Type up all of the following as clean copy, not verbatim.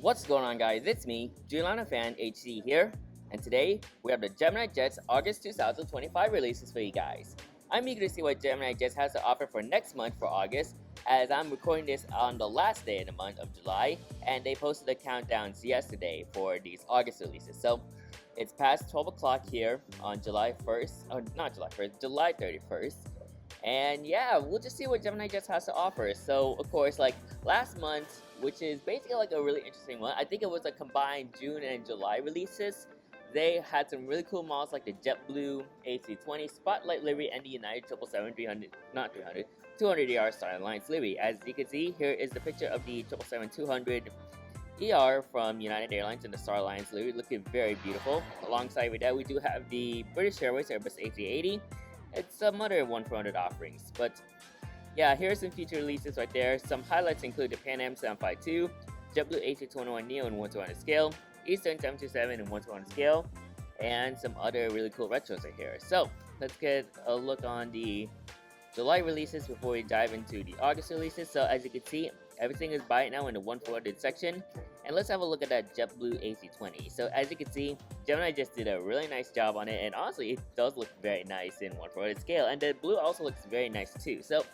What's going on, guys? It's me, Juliana Fan HC here, and today we have the GeminiJets August 2025 releases for you guys. I'm eager to see what GeminiJets has to offer for next month for August, as I'm recording this on the last day of the month of July, and they posted the countdowns yesterday for these August releases. So it's past 12 o'clock here on July 1st, oh, not July 1st, July 31st. And yeah, we'll just see what GeminiJets has to offer. So, of course, like last month, which is basically like a really interesting one, I think it was a combined June and July releases. They had some really cool models like the JetBlue A320 Spotlight livery and the United 777 300, not 300, 200ER Star Alliance livery. As you can see, here is the picture of the 777 200ER from United Airlines and the Star Alliance livery, looking very beautiful. Alongside with that, we do have the British Airways Airbus A380. It's some other 1-400 offerings, but yeah, here's some future releases right there. Some highlights include the Pan Am 752, JetBlue A321neo in 1-200 scale, Eastern 727 in 1-200 scale, and some other really cool retros right here. So let's get a look on the July releases before we dive into the August releases. So as you can see, everything is by it now in the 1-400 section. And let's have a look at that JetBlue A320. So as you can see, Gemini just did a really nice job on it, and honestly, it does look very nice in 1-400 scale. And the blue also looks very nice too. So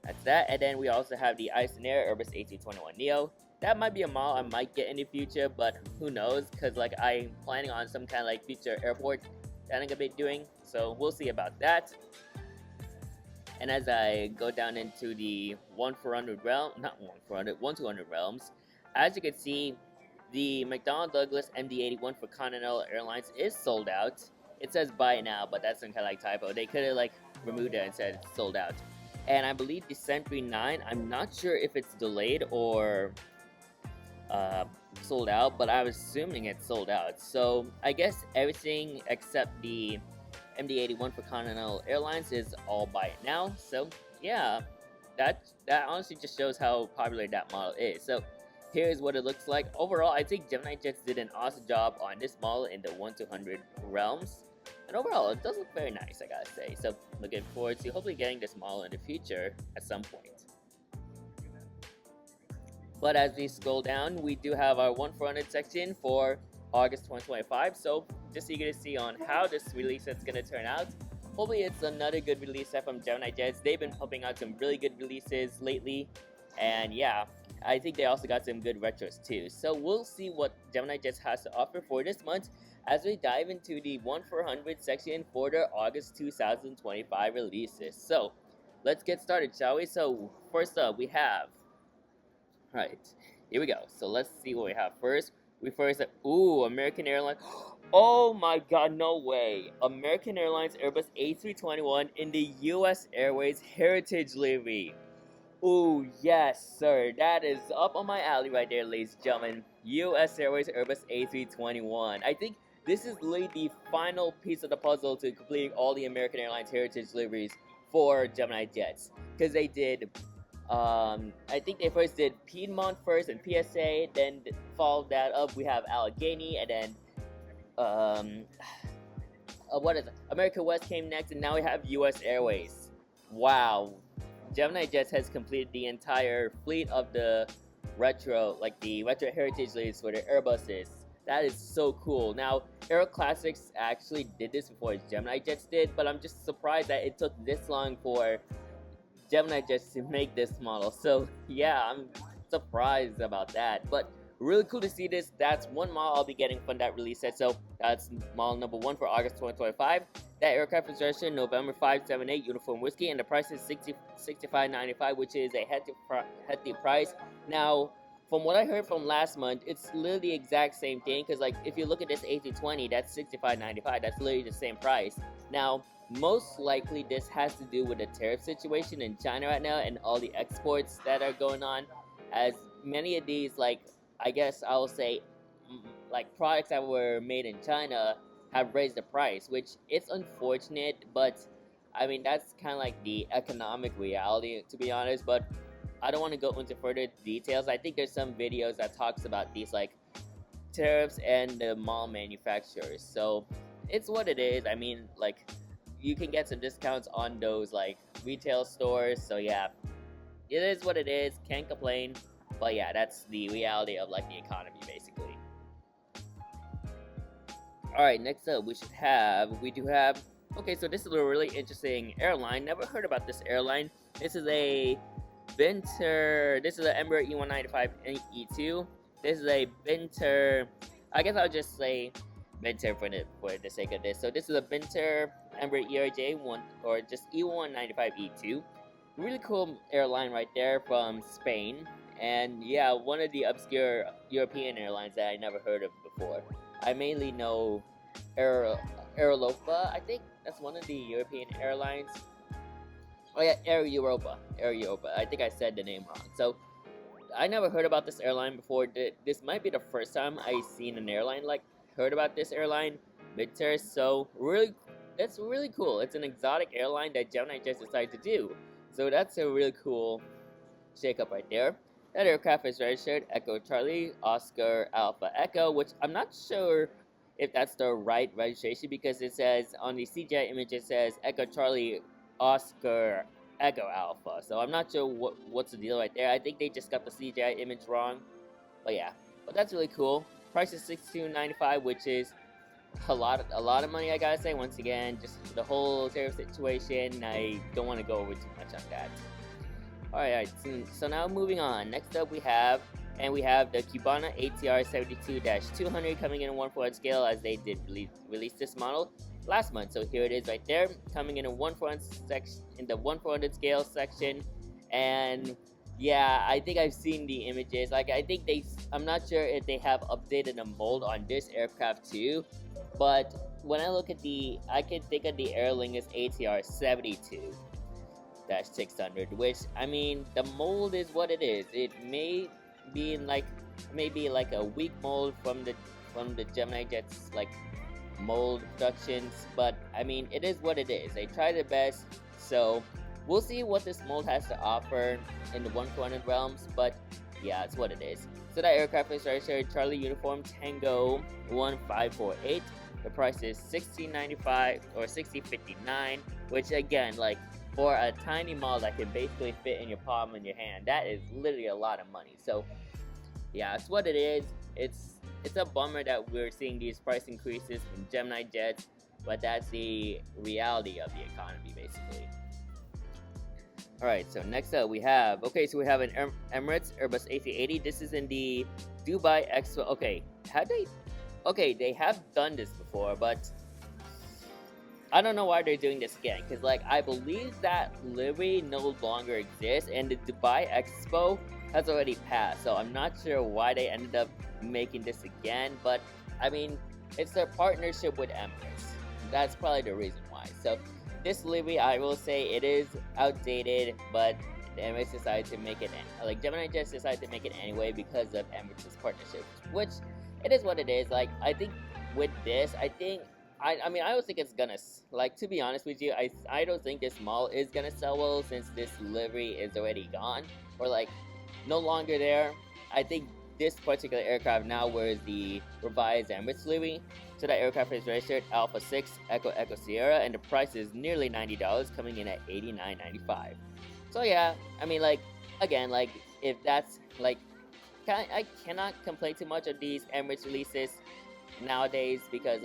that's that. And then we also have the Ice and Air Airbus A321neo. That might be a model I might get in the future, but who knows? Because like I'm planning on some kind of like future airport that I'm gonna be doing. So we'll see about that. And as I go down into the 1-400 realm, not 1-400, 1-200 realms, as you can see, the McDonnell Douglas MD-81 for Continental Airlines is sold out. It says buy now, but that's some kind of like typo. They could have like removed it and said it's sold out. And I believe the Century 9, I'm not sure if it's delayed or sold out, but I'm assuming it's sold out. So I guess everything except the MD-81 for Continental Airlines is all by it now. So yeah, that honestly just shows how popular that model is. So here's what it looks like. Overall, I think GeminiJets did an awesome job on this model in the 1-200 realms. And overall, it does look very nice, I gotta say. So looking forward to hopefully getting this model in the future at some point. But as we scroll down, we do have our 1-400 section for August 2025. So just eager to see on how this release is going to turn out. Hopefully it's another good release set from GeminiJets. They've been pumping out some really good releases lately. And yeah, I think they also got some good retros too. So we'll see what GeminiJets has to offer for this month as we dive into the 1-400 section for their August 2025 releases. So let's get started, shall we? So first up, we have... Right, here we go. So let's see what we have first. We first have, American Airlines. Oh my god, no way. American Airlines Airbus A321 in the US Airways Heritage livery. Ooh, yes, sir. That is up on my alley right there, ladies and gentlemen. US Airways Airbus A321. I think this is literally the final piece of the puzzle to complete all the American Airlines Heritage liveries for GeminiJets. Because they did... I think they first did Piedmont first and PSA, then followed that up we have Allegheny, and then what is it? America West came next, and now we have US Airways. Wow, GeminiJets has completed the entire fleet of the retro, like the retro heritage leads for the Airbuses. That is so cool. Now, Aero Classics actually did this before GeminiJets did, but I'm just surprised that it took this long for GeminiJets to make this model. So yeah, I'm surprised about that, but really cool to see this. That's one model I'll be getting from that release set. So that's model number 1 for August 2025. That aircraft is registered November 578 Uniform Whiskey, and the price is $65.95, which is a hefty price. Now, from what I heard from last month, it's literally the exact same thing, because like if you look at this A320, that's $65.95. That's literally the same price. Now, most likely this has to do with the tariff situation in China right now and all the exports that are going on, as many of these, like, I guess I'll say, like, products that were made in China have raised the price, which it's unfortunate, but I mean, that's kind of like the economic reality, to be honest. But I don't want to go into further details. I think there's some videos that talks about these, like, tariffs and the mall manufacturers. So it's what it is. I mean, like, you can get some discounts on those like retail stores. So yeah, it is what it is. Can't complain. But yeah, that's the reality of like the economy basically. Alright, next up we do have, okay, so this is a really interesting airline. Never heard about this airline. This is a this is an Embraer E195 E2. This is a Binter, I guess I'll just say Binter for the sake of this. So this is a Binter Embraer ERJ1 or just E195 E2. Really cool airline right there from Spain. And yeah, one of the obscure European airlines that I never heard of before. I mainly know Aerolofa. I think that's one of the European airlines. Oh yeah, Air Europa. I think I said the name wrong. So I never heard about this airline before. This might be the first time I seen an airline like heard about this airline, Binter. So that's really cool. It's an exotic airline that GeminiJets decided to do. So that's a really cool shakeup right there. That aircraft is registered Echo Charlie Oscar Alpha Echo, which I'm not sure if that's the right registration because it says on the CGI image it says Echo Charlie Oscar Echo Alpha. So I'm not sure what's the deal right there. I think they just got the CGI image wrong. But yeah, but that's really cool. Price is $62.95, which is a lot of money. I gotta say, once again, just the whole tariff situation. I don't want to go over too much on that. Alright, so now moving on. Next up we have the Cubana ATR 72-200 coming in a 1/4 scale, as they did release this model last month. So here it is right there, coming in a 1/4 section, in the 1/4 scale section. And yeah, I think I've seen the images. Like, I'm not sure if they have updated the mold on this aircraft too, but when I look at I can think of the Aer Lingus ATR 72-600, which, I mean, the mold is what it is. It may be like a weak mold from the GeminiJets like mold productions, but I mean, it is what it is. They try their best, so we'll see what this mold has to offer in the 1/4 realms. But yeah, it's what it is. So that aircraft is registered Charlie Uniform Tango 1548. The price is $16.95 or $60.59, which again, like, for a tiny model that can basically fit in your palm and your hand, that is literally a lot of money. So yeah, it's what it is. It's a bummer that we're seeing these price increases from GeminiJets, but that's the reality of the economy basically. Alright, so next up we have an Emirates Airbus A380. This is in the Dubai Expo. They have done this before, but I don't know why they're doing this again, because like, I believe that livery no longer exists and the Dubai Expo has already passed, so I'm not sure why they ended up making this again. But I mean, it's their partnership with Emirates. That's probably the reason why. So this livery, I will say, it is outdated, but the Emirates decided to make it, like GeminiJets decided to make it anyway because of Emirates' partnership, which it is what it is. Like, I think with this, I don't think it's gonna, like, to be honest with you, I don't think this model is gonna sell well since this livery is already gone, or like no longer there. I think this particular aircraft now wears the revised Emirates livery. So that aircraft is registered Alpha 6 Echo Sierra, and the price is nearly $90, coming in at $89.95. So yeah, I mean, like, again, like, if that's like, I cannot complain too much of these Emirates releases nowadays because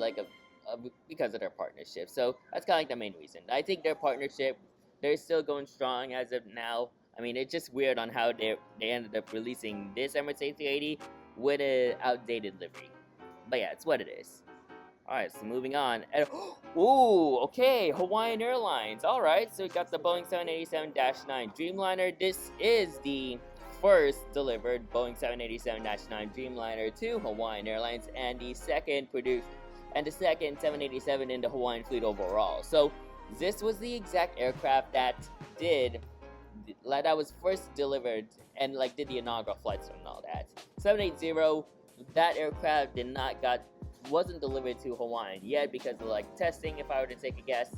because of their partnership. So that's kind of like the main reason. I think their partnership, they're still going strong as of now. I mean, it's just weird on how they ended up releasing this Emirates A380 with an outdated livery. But yeah, it's what it is. Alright, so moving on. Ooh, okay, Hawaiian Airlines. Alright, so we got the Boeing 787-9 Dreamliner. This is the first delivered Boeing 787-9 Dreamliner to Hawaiian Airlines, and the second 787 in the Hawaiian fleet overall. So this was the exact aircraft that was first delivered and like did the inaugural flights and all that. 780, that aircraft wasn't delivered to Hawaiian yet because of like testing, if I were to take a guess.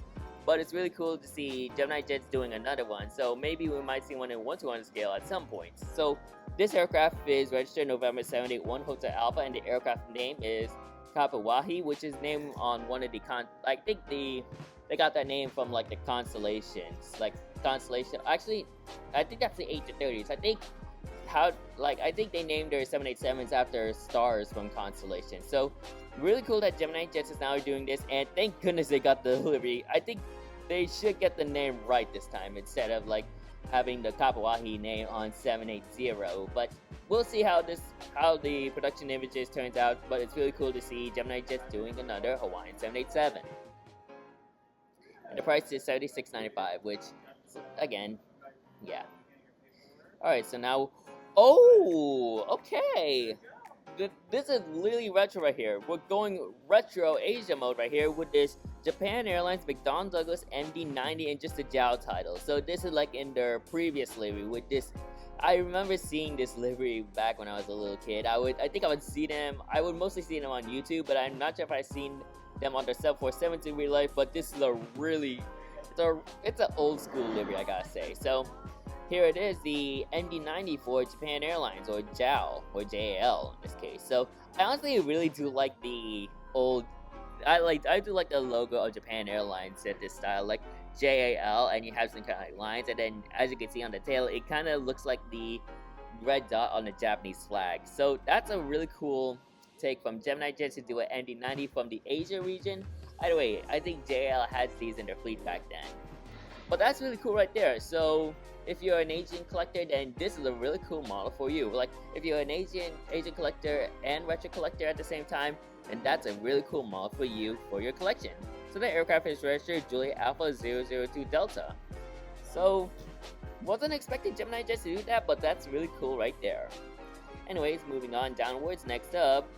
But it's really cool to see GeminiJets doing another one, so maybe we might see one in 1/2 scale at some point. So this aircraft is registered November 781 Hotel Alpha, and the aircraft name is Kapawahi, which is named on one of the I think they got that name from like the constellations, like constellation. Actually, I think that's the 830s. I think how, like, I think they named their 787s after stars from constellations. So really cool that GeminiJets is now doing this, and thank goodness they got the livery. I think they should get the name right this time instead of like having the Kapawahi name on 780. But we'll see how the production images turns out. But it's really cool to see GeminiJets doing another Hawaiian 787. And the price is $76.95, which, again, yeah. Alright, so now, oh, okay. This is really retro right here. We're going retro Asia mode right here with this Japan Airlines McDonnell Douglas MD-90 and just the JAL title. So this is like in their previous livery with this. I remember seeing this livery back when I was a little kid. I think I would see them. I would mostly see them on YouTube, but I'm not sure if I've seen them on their 747 in real life. But this is a really, it's an old school livery, I gotta say. So here it is, the MD-90 for Japan Airlines, or JAL, or JAL in this case. So I honestly really do like the old, I do like the logo of Japan Airlines at this style, like JAL, and you have some kind of like lines, and then as you can see on the tail, it kind of looks like the red dot on the Japanese flag. So that's a really cool take from GeminiJets to do an MD-90 from the Asia region. Either way, I think JAL had these in their fleet back then. But that's really cool right there. So if you're an Asian collector, then this is a really cool model for you. Like if you're an Asian collector and retro collector at the same time, then that's a really cool model for you for your collection. So the aircraft is registered Juliet Alpha 002 Delta. So wasn't expecting GeminiJets to do that, but that's really cool right there. Anyways, moving on downwards, next up,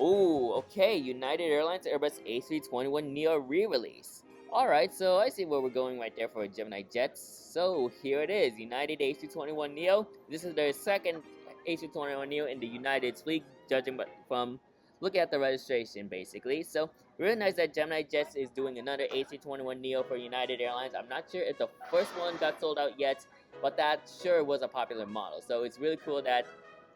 okay, United Airlines Airbus A321neo re-release. Alright, so I see where we're going right there for GeminiJets. So here it is, United A321neo. This is their second A321neo in the United fleet, judging from looking at the registration basically. So really nice that GeminiJets is doing another A321neo for United Airlines. I'm not sure if the first one got sold out yet, but that sure was a popular model. So it's really cool that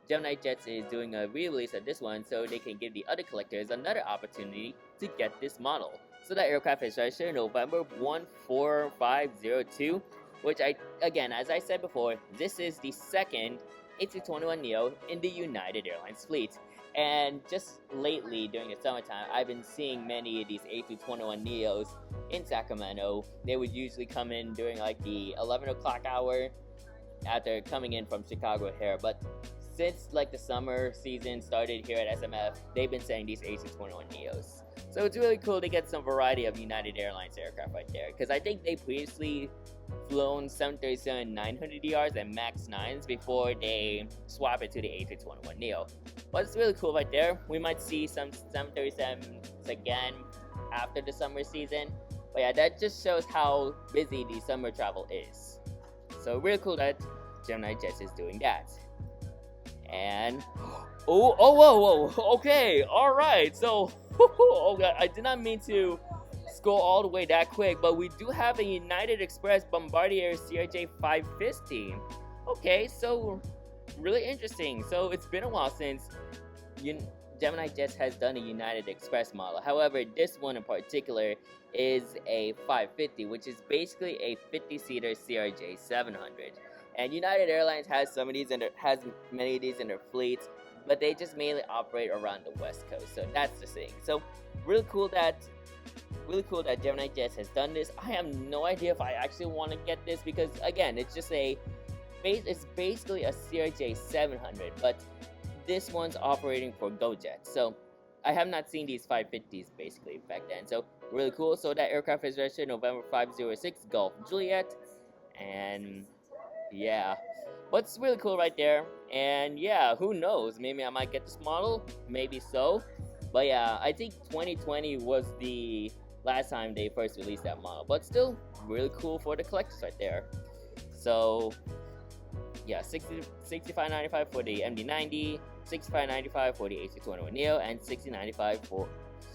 GeminiJets is doing a re-release of this one so they can give the other collectors another opportunity to get this model. So that aircraft is registered November 14502, which again, as I said before, this is the second A321neo in the United Airlines fleet. And just lately, during the summertime, I've been seeing many of these A321neos in Sacramento. They would usually come in during like the 11 o'clock hour after coming in from Chicago here. But since like the summer season started here at SMF, they've been sending these A321neos. So it's really cool to get some variety of United Airlines aircraft right there, because I think they previously flown 737-900ERs and MAX 9s before they swap it to the A321neo. But it's really cool right there. We might see some 737s again after the summer season. But yeah, that just shows how busy the summer travel is. So really cool that GeminiJets is doing that. And whoa, okay, all right. So, oh God, I did not mean to scroll all the way that quick, but we do have a United Express Bombardier CRJ 550. Okay, so really interesting. So it's been a while since GeminiJets has done a United Express model. However, this one in particular is a 550, which is basically a 50-seater CRJ 700. And United Airlines has many of these in their fleets, but they just mainly operate around the West Coast. So that's the thing. So really cool that GeminiJets has done this. I have no idea if I actually want to get this because again, it's basically a CRJ 700, but this one's operating for GoJet. So I have not seen these 550s basically back then. So really cool. So that aircraft is registered November 506 Golf Juliet, and yeah, but it's really cool right there. And yeah, who knows, maybe I might get this model, maybe so. But yeah, I think 2020 was the last time they first released that model, but still really cool for the collectors right there. So yeah, $65.95 for the MD-90, $65.95 for the A321neo, and $65.95 for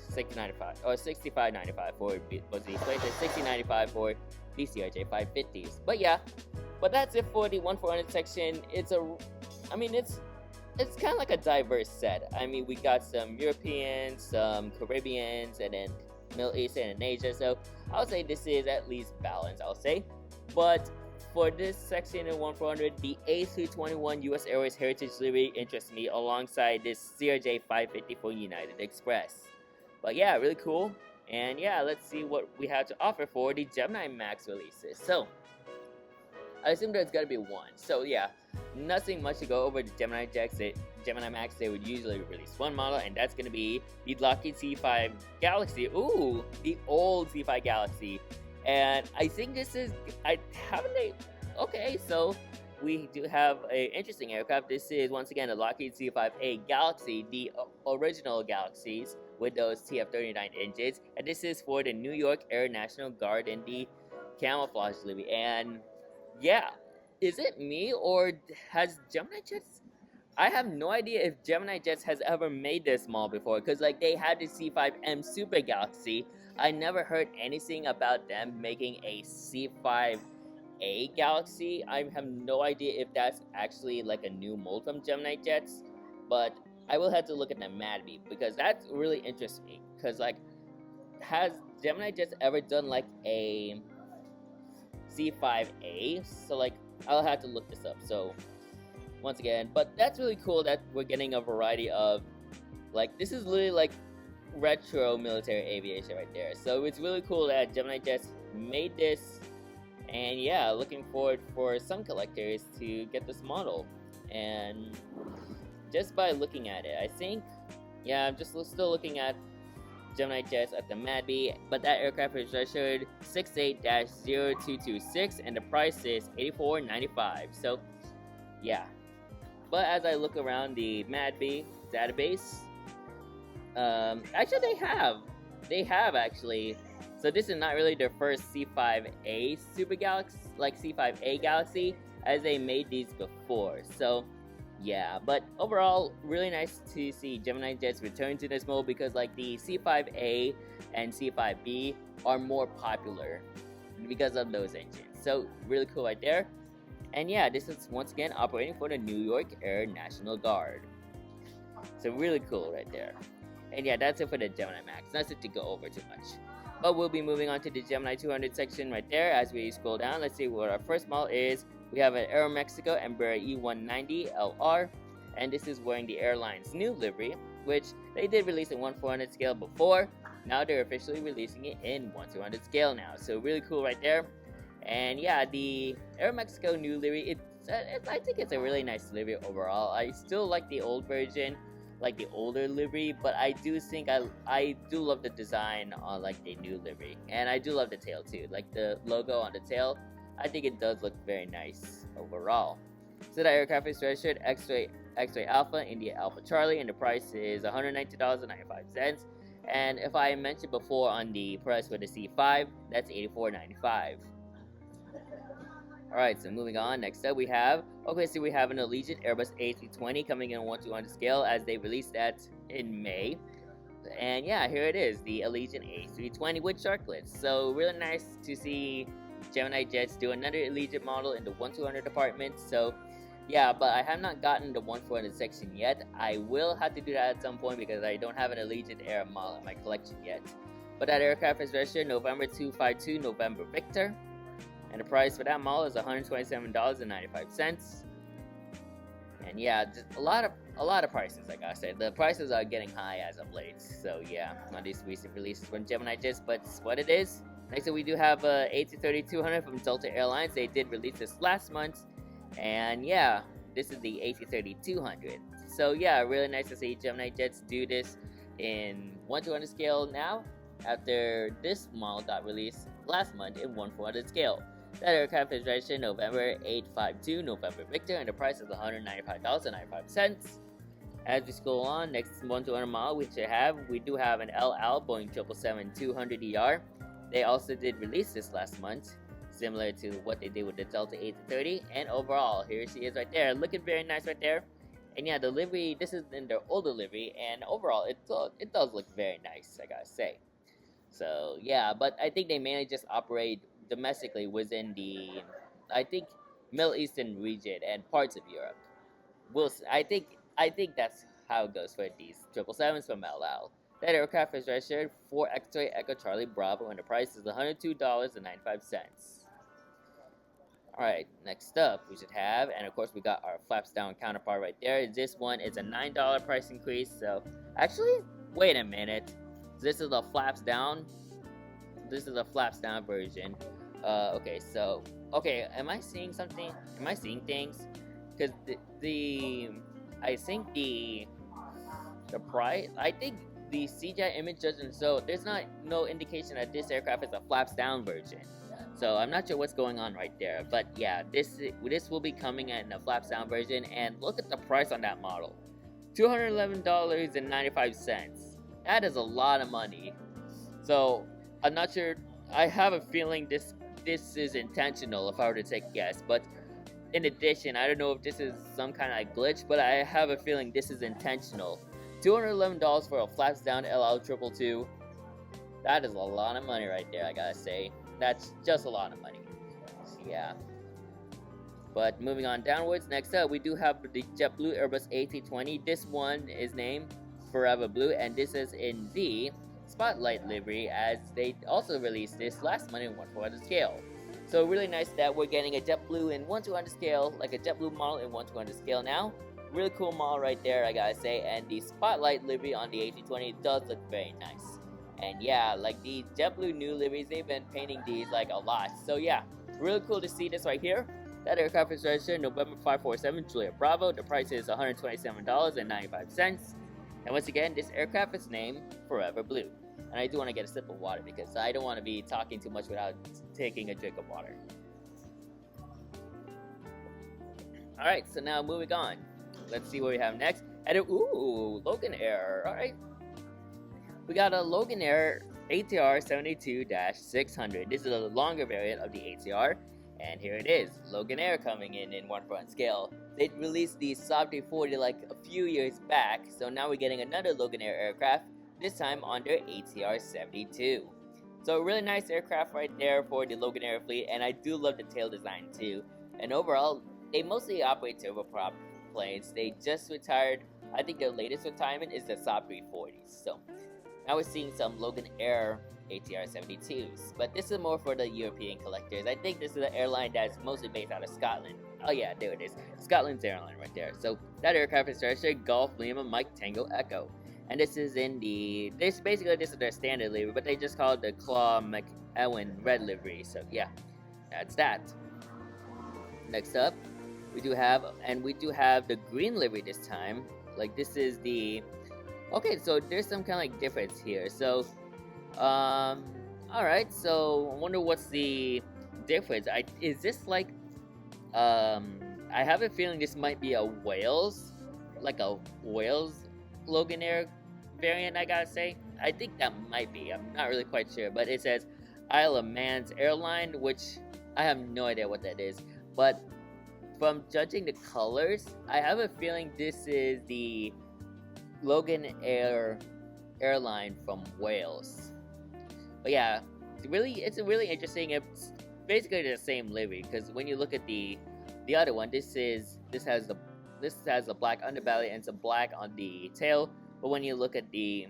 the $60.95 for the CRJ 550s. But yeah, but that's it for the 1-400 section. It's kind of like a diverse set. I mean, we got some Europeans, some Caribbeans, and then Middle Eastern and Asia. So I'll say this is at least balanced, I'll say. But for this section in 1400, the A321 US Airways Heritage Livery interests me alongside this CRJ 550 for United Express. But yeah, really cool. And yeah, let's see what we have to offer for the Gemini Max releases. So, I assume there's gotta be one. So yeah, nothing much to go over the Gemini Max, they would usually release one model, and that's gonna be the Lockheed C5 Galaxy. Ooh, the old C5 Galaxy. And I think this is, okay, so we do have an interesting aircraft. This is once again a Lockheed C5A Galaxy, the original Galaxies with those TF-39 engines, and this is for the New York Air National Guard in the camouflage livery. And yeah, is it me or has GeminiJets? I have no idea if GeminiJets has ever made this model before, because like they had the C5M Super Galaxy. I never heard anything about them making a C5A Galaxy. I have no idea if that's actually like a new mold from GeminiJets, but I will have to look at the MadBee because that really interests me. Because like, has GeminiJets ever done like a C5A? So like, I'll have to look this up. So once again, but that's really cool that we're getting a variety of, like, this is literally like retro military aviation right there. So it's really cool that GeminiJets made this, and yeah, looking forward for some collectors to get this model. And just by looking at it, I think, yeah, I'm just still looking at GeminiJets at the MadBee, but that aircraft is registered 68-0226, and the price is $84.95. So yeah, but as I look around the MadBee database, actually they have actually. So this is not really their first C5A Super Galaxy, like C5A Galaxy, as they made these before. So yeah, but overall, really nice to see GeminiJets return to this mode, because like the C5A and C5B are more popular because of those engines. So really cool right there. And yeah, this is once again operating for the New York Air National Guard. So really cool right there. And yeah, that's it for the Gemini Max. Nothing to go over too much. But we'll be moving on to the Gemini 200 section right there. As we scroll down, let's see what our first model is. We have an Aeromexico Embraer E190 LR, and this is wearing the airline's new livery, which they did release in 1/400 scale before. Now they're officially releasing it in 1/200 scale now. So really cool right there. And yeah, the Aeromexico new livery, I think it's a really nice livery overall. I still like the old version, like the older livery, but I do think I do love the design on like the new livery, and I do love the tail too, like the logo on the tail. I think it does look very nice overall. So that aircraft is registered X-Ray Alpha India Alpha Charlie, and the price is $190.95. And if I mentioned before on the price for the C5, that's $84.95. Alright, so moving on, next up we have an Allegiant Airbus A320 coming in on 1/200 scale, as they released that in May. And yeah, here it is, the Allegiant A320 with sharklets. So really nice to see GeminiJets do another Allegiant model in the 1/200 department. So yeah, but I have not gotten the 1/400 section yet. I will have to do that at some point because I don't have an Allegiant Air model in my collection yet. But that aircraft is registered November 252 November Victor. And the price for that model is $127.95. And yeah, just a lot of prices, like I said. The prices are getting high as of late. So yeah, on these recent releases from GeminiJets, but it's what it is. Next up we do have A330-200 from Delta Airlines. They did release this last month. And yeah, this is the A330-200. So yeah, really nice to see GeminiJets do this in 1/200 scale now, after this model got released last month in 1/400 scale. That aircraft is registered November 852 November Victor, and the price is $195.95. As we scroll on, next 1/200 model we do have an El Al Boeing 777-200ER. They also did release this last month, similar to what they did with the Delta A330. And overall, here she is right there, looking very nice right there. And yeah, the livery, this is in their older livery, and overall it does look very nice, I gotta say. So yeah, but I think they mainly just operate domestically within the, I think, Middle Eastern region and parts of Europe. I think that's how it goes for these 777s from El Al. That aircraft is registered for X-Ray Echo Charlie Bravo, and the price is $102.95. Alright, next up we should have, and of course we got our flaps down counterpart right there. This one is a $9 price increase, so actually, wait a minute. This is a flaps down. This is a flaps down version. Okay, so, okay, am I seeing something? Am I seeing things? Because I think the price, I think the CGI image doesn't show, there's no indication that this aircraft is a flaps down version. So I'm not sure what's going on right there, but yeah, this will be coming in a flaps down version, and look at the price on that model, $211.95. That is a lot of money. So I'm not sure. I have a feeling this is intentional, if I were to take a guess. But in addition, I don't know if this is some kind of glitch, but I have a feeling this is intentional. $211 for a flaps down LL222. That is a lot of money right there, I gotta say. That's just a lot of money. Yeah. But moving on downwards, next up we do have the JetBlue Airbus A320. This one is named Forever Blue, and this is in the Spotlight livery, as they also released this last month in 1/400 scale. So really nice that we're getting a JetBlue in 1/200 scale, like a JetBlue model in 1/200 scale now. Really cool model right there, I gotta say, and the Spotlight livery on the A320 does look very nice. And yeah, like the JetBlue new liveries, they've been painting these like a lot. So yeah, really cool to see this right here. That aircraft is registered November 547 Juliet Bravo. The price is $127.95. And once again, this aircraft is named Forever Blue. And I do want to get a sip of water because I don't want to be talking too much without taking a drink of water. Alright, so now moving on. Let's see what we have next. And ooh, Logan Air. Alright. We got a Logan Air ATR 72-600. This is a longer variant of the ATR. And here it is, Logan Air coming in 1/400 scale. They released the Saab 340 like a few years back, so now we're getting another Logan Air aircraft, this time on their ATR 72. So really nice aircraft right there for the Logan Air fleet, and I do love the tail design too. And overall, they mostly operate turboprop planes. They just retired, I think their latest retirement is the Saab 340s. So now we're seeing some Logan Air ATR 72s, but this is more for the European collectors. I think this is an airline that's mostly based out of Scotland. Oh yeah, there it is. Scotland's airline right there. So that aircraft is registered Golf Lima Mike Tango Echo. And this is in this is their standard livery, but they just call it the Claw McEwen red livery. So yeah, that's that. Next up, we do have the green livery this time. Like this is the, okay, so there's some kind of like difference here. So alright, so I wonder what's the difference. Is this like, I have a feeling this might be a Wales Logan Air variant, I gotta say. I think that might be, I'm not really quite sure, but it says Isle of Man's Airline, which I have no idea what that is, but from judging the colors, I have a feeling this is the Logan Air airline from Wales. But yeah, it's really interesting. It's basically the same livery, because when you look at the other one, this has the black underbelly and some black on the tail. But when you look at the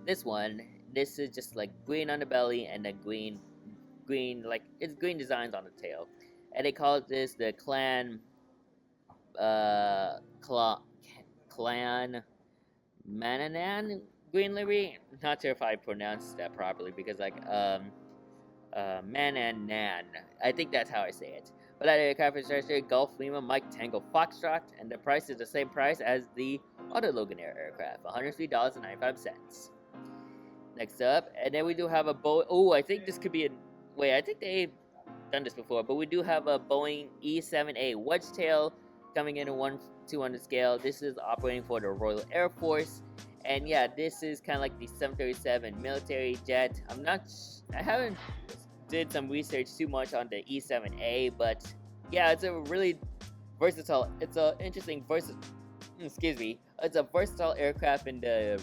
this one, this is just like green underbelly and then green like it's green designs on the tail, and they call this the Clan Mananan green livery. Not sure if I pronounced that properly, because like Mananan, I think that's how I say it. But that aircraft is registered Golf Lima Mike Tango Foxtrot, and the price is the same price as the other Logan Air aircraft, $103.95. Next up, and then we do have a Boeing. Oh, I think this could be I think they've done this before, but we do have a Boeing E-7A Wedgetail coming in 1/200 scale. This is operating for the Royal Air Force. And yeah, this is kind of like the 737 military jet. I haven't did some research too much on the E-7A, but yeah, it's a really versatile, it's a versatile aircraft in the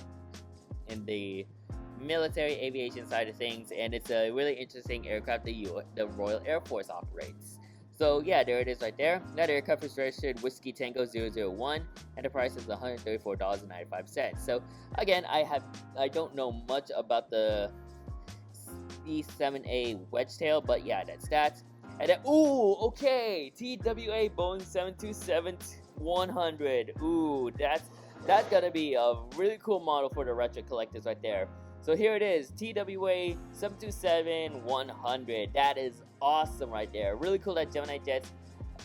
military aviation side of things, and it's a really interesting aircraft the Royal Air Force operates. So yeah, there it is right there. That aircraft is registered Whiskey Tango 001, and the price is $134.95. So again, I don't know much about the E-7A Wedgetail, but yeah, that's that. And then, ooh, okay, TWA Boeing 727-100. Ooh, that's gonna be a really cool model for the retro collectors right there. So here it is, TWA 727-100. That is awesome right there. Really cool that GeminiJets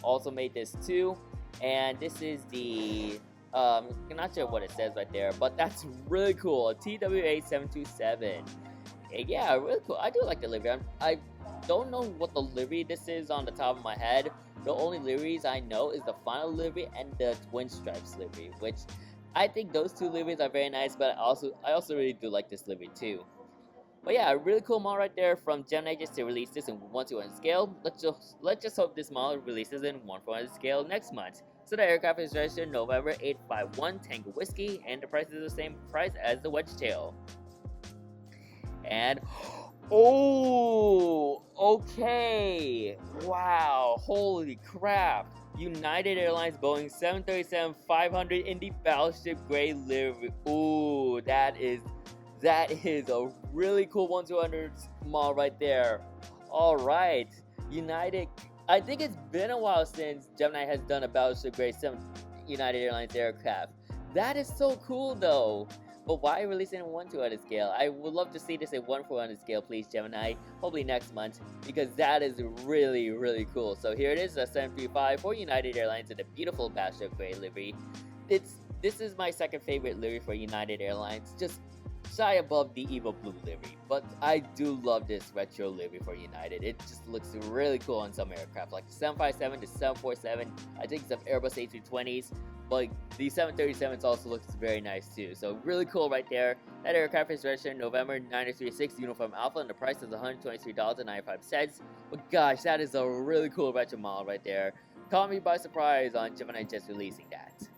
also made this too. And this is the I'm not sure what it says right there, but that's really cool. TWA 727. Yeah, really cool. I do like the livery. I don't know what the livery this is on the top of my head. The only liveries I know is the final livery and the twin stripes livery, which I think those two liveries are very nice, but I also really do like this livery too. But yeah, a really cool model right there from GeminiJets to release this in 1/200 scale. Let's just hope this model releases in 1/400 scale next month. So the aircraft is registered November 851 Tango Whiskey, and the price is the same price as the wedge tail. And oh, okay, wow, holy crap! United Airlines Boeing 737-500 in the battleship gray livery. Ooh, that is a really cool 1/200 model right there. All right, United. I think it's been a while since Gemini has done a battleship gray United Airlines aircraft. That is so cool though. But why release it in 1/200 scale? I would love to see this in 1/400 scale, please, Gemini. Hopefully next month, because that is really, really cool. So here it is, a 735 for United Airlines in a beautiful battleship gray livery. This is my second favorite livery for United Airlines, just shy above the Evo Blue livery. But I do love this retro livery for United. It just looks really cool on some aircraft, like the 757 to 747. I think some Airbus A320s. But the 737s also looks very nice too. So really cool right there. That aircraft is registered November 936 Uniform Alpha, and the price is $123.95. But gosh, that is a really cool retro model right there. Caught me by surprise on GeminiJets releasing that.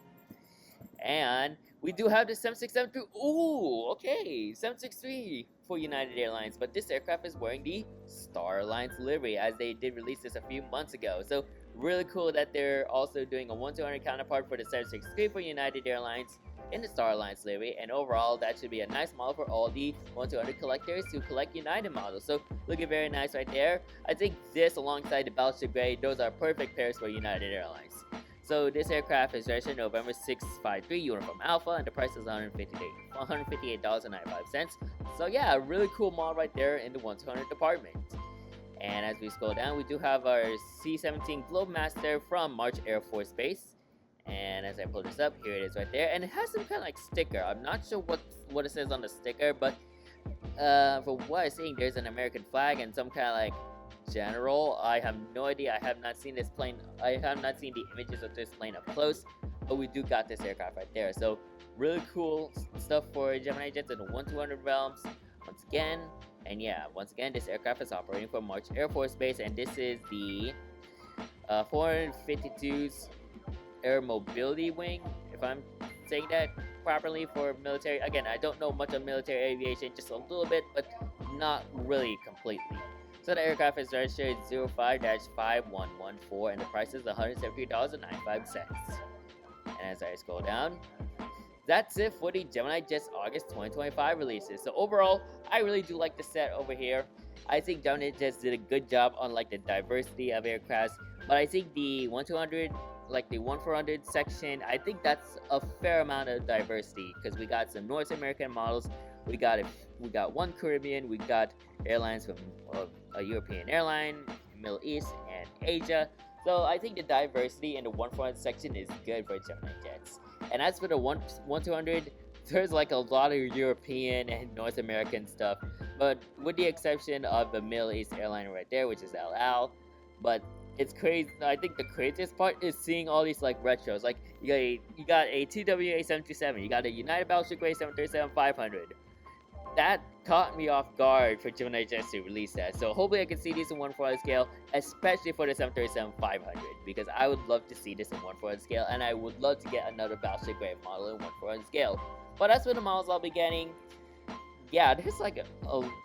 And we do have the 7673. Ooh, okay, 763 for United Airlines. But this aircraft is wearing the Star Alliance livery, as they did release this a few months ago. So really cool that they're also doing a 1/200 counterpart for the 763 for United Airlines in the Star Alliance livery. And overall, that should be a nice model for all the 1/200 collectors who collect United models. So looking very nice right there. I think this alongside the Battleship Gray, those are perfect pairs for United Airlines. So this aircraft is registered November 653 Uniform Alpha, and the price is $158.95. So yeah, a really cool model right there in the 1/200 department. And as we scroll down, we do have our C-17 Globemaster from March Air Force Base. And as I pull this up, here it is right there. And it has some kind of like sticker. I'm not sure what it says on the sticker, but for what I'm seeing, there's an American flag and some kind of like general. I have no idea. I have not seen this plane. I have not seen the images of this plane up close, but we do got this aircraft right there. So really cool stuff for GeminiJets in the 1/200 realms once again. And yeah, once again, this aircraft is operating from March Air Force Base, and this is the 452's Air Mobility Wing, if I'm saying that properly, for military. Again, I don't know much of military aviation, just a little bit, but not really completely. So the aircraft is registered 05-5114, and the price is $173.95. And as I scroll down, that's it for the GeminiJets August 2025 releases. So overall, I really do like the set over here. I think GeminiJets did a good job on like the diversity of aircrafts, but I think the 1/200, like the 1/400 section, I think that's a fair amount of diversity, because we got some North American models, we got one Caribbean, we got airlines from a European airline, Middle East, and Asia. So I think the diversity in the 1/400 section is good for GeminiJets. And as for the 1/200, there's like a lot of European and North American stuff, but with the exception of the Middle East airline right there, which is El Al. But it's crazy. I think the craziest part is seeing all these like retros. Like you got a TWA 727, you got a United Battleship Gray 737-500. That caught me off guard for GeminiJets to release that. So hopefully I can see these in 1/400 scale, especially for the 737-500, because I would love to see this in 1/400 scale, and I would love to get another Battleship Gray model in 1/400 scale. But that's for the models I'll be getting. Yeah, there's like a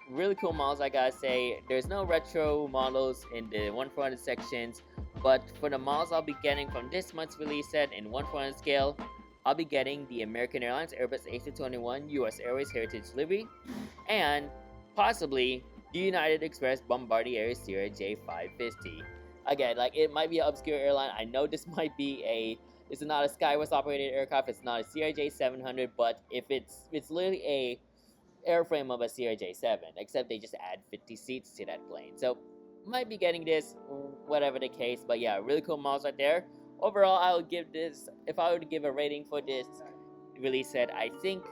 really cool models, I gotta say. There's no retro models in the 1/400 sections, but for the models I'll be getting from this month's release set in 1/400 scale, I'll be getting the American Airlines Airbus A321 US Airways Heritage livery, and possibly the United Express Bombardier Sierra J550. again, like, it might be an obscure airline. I know this might be it's not a Skywest operated aircraft. It's not a CRJ 700, but if it's literally a airframe of a CRJ 7, except they just add 50 seats to that plane. So might be getting this, whatever the case. But yeah, really cool models right there. Overall, I would give this, if I were to give a rating for this release set, I think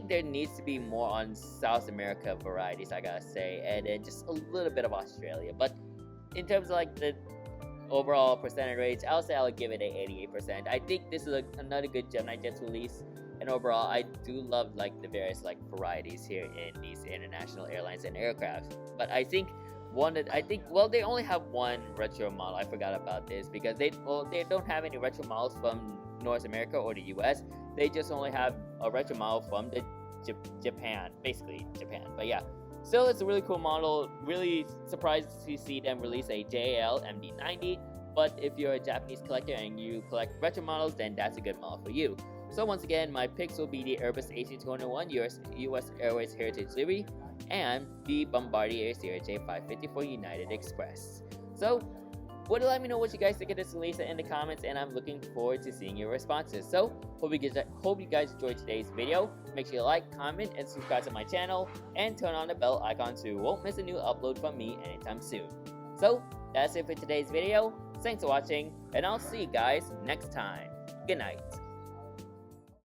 there needs to be more on South America varieties, I gotta say, and then just a little bit of Australia. But in terms of like the overall percentage rates, I'll say I'll give it a 88%. I think this is another good GeminiJets release, and overall, I do love like the various like varieties here in these international airlines and aircraft. But I think they only have one retro model. I forgot about this because they don't have any retro models from North America or the US. They just only have a retro model from the Japan, basically Japan. But yeah, still, it's a really cool model. Really surprised to see them release a JL MD-90. But if you're a Japanese collector and you collect retro models, then that's a good model for you. So once again, my picks will be the Airbus A321 US Airways Heritage Livery and the Bombardier CRJ550 United Express. So let me know what you guys think of this release in the comments, and I'm looking forward to seeing your responses. So hope you guys enjoyed today's video. Make sure you like, comment, and subscribe to my channel, and turn on the bell icon so you won't miss a new upload from me anytime soon. So that's it for today's video. Thanks for watching, and I'll see you guys next time. Good night.